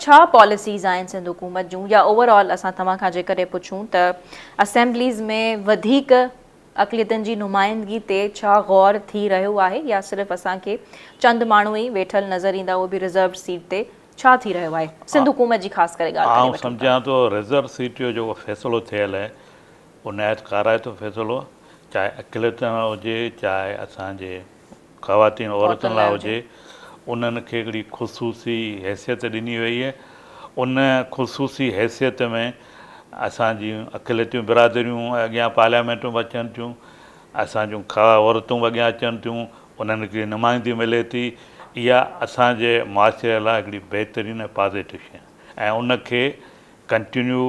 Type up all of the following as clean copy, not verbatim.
छा पॉलिसीज़ आहिनि सिंध हुकूमत जूं या ओवरऑल असां तव्हां खां जेकॾहिं पुछूं त असेंबलीज़ में वधीक अक़लियतुनि जी नुमाइंदगी ते छा गौर थी रहियो आहे या सिर्फ़ु असांखे चंद माण्हू ई वेठल नज़र ईंदा उहो बि रिज़र्व सीट ते छा थी रहियो आहे सिंध हुकूमत जी ख़ासि करे ॻाल्हि करे आउं वठूं था। सम्झां थो रिज़र्व सीट जो जेको फ़ैसिलो थियल आहे उन काराइतो फ़ैसिलो चाहे अक़लियतुनि लाइ हुजे चाहे असांजे ख़वातीन औरतुनि लाइ हुजे उन्हनि खे हिकिड़ी ख़ुसूसी हैसियत ॾिनी वई आहे। उन ख़ुसूसी हैसियत में असांजियूं अक़लियतियूं बिरादरियूं अॻियां पार्लियामेंट में अचनि थियूं, असां जूं औरतूं बि अॻियां अचनि थियूं, उन्हनि खे नुमाइंदी मिले थी। इहा असांजे मुआशरे लाइ हिकिड़ी बहितरीनु ऐं पॉज़िटिव शइ ऐं उनखे कंटिन्यू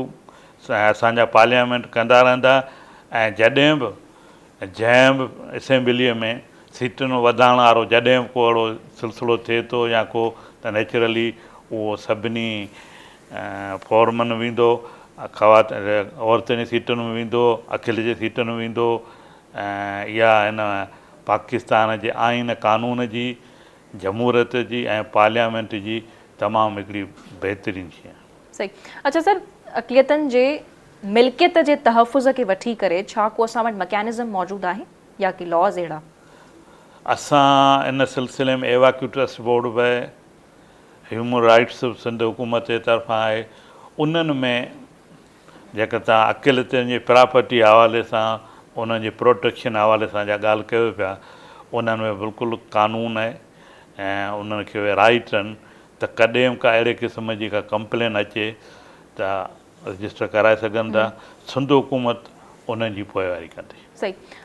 असांजा पार्लियामेंट कंदा रहंदा ऐं जॾहिं बि जंहिं बि असेंबलीअ में सीटुनि वधाइण वारो जॾहिं बि को अहिड़ो सिलसिलो थिए थो या को त नेचुरली उहो सभिनी फॉर्मनि में वेंदो, औरतुनि जी सीटुनि में वेंदो, अक़िल जी सीटुनि में वेंदो। ऐं इहा हिन पाकिस्तान जे आइन कानून जी जमहूरियत जी ऐं पार्लियामेंट जी तमामु हिकिड़ी बहितरीनु शइ आहे। सही। अच्छा सर, अक़लियतुनि जे मिल्कियत जे तहफ़ुज़ खे वठी करे छा को असां वटि मैकेनिज़म मौजूदु आहे या की लॉज़ अहिड़ा? असां इन सिलसिले में एवाक्यूटस बोर्ड बि ह्यूमन राइट्स सिंध हुकूमत जे तरफ़ां आहे। उन्हनि में जेका तव्हां अक़लियतुनि जी प्रॉपर्टी हवाले सां उन्हनि जी प्रोटेक्शन हवाले सां जा ॻाल्हि कयो पिया, उन्हनि में बिल्कुलु कानून आहे ऐं उन्हनि खे राइट आहिनि त कॾहिं बि का अहिड़े क़िस्म जी का कंप्लेन अचे त रजिस्टर कराए सघनि था। सिंध हुकूमत उन्हनि जी पोइवारी कंदी। सही।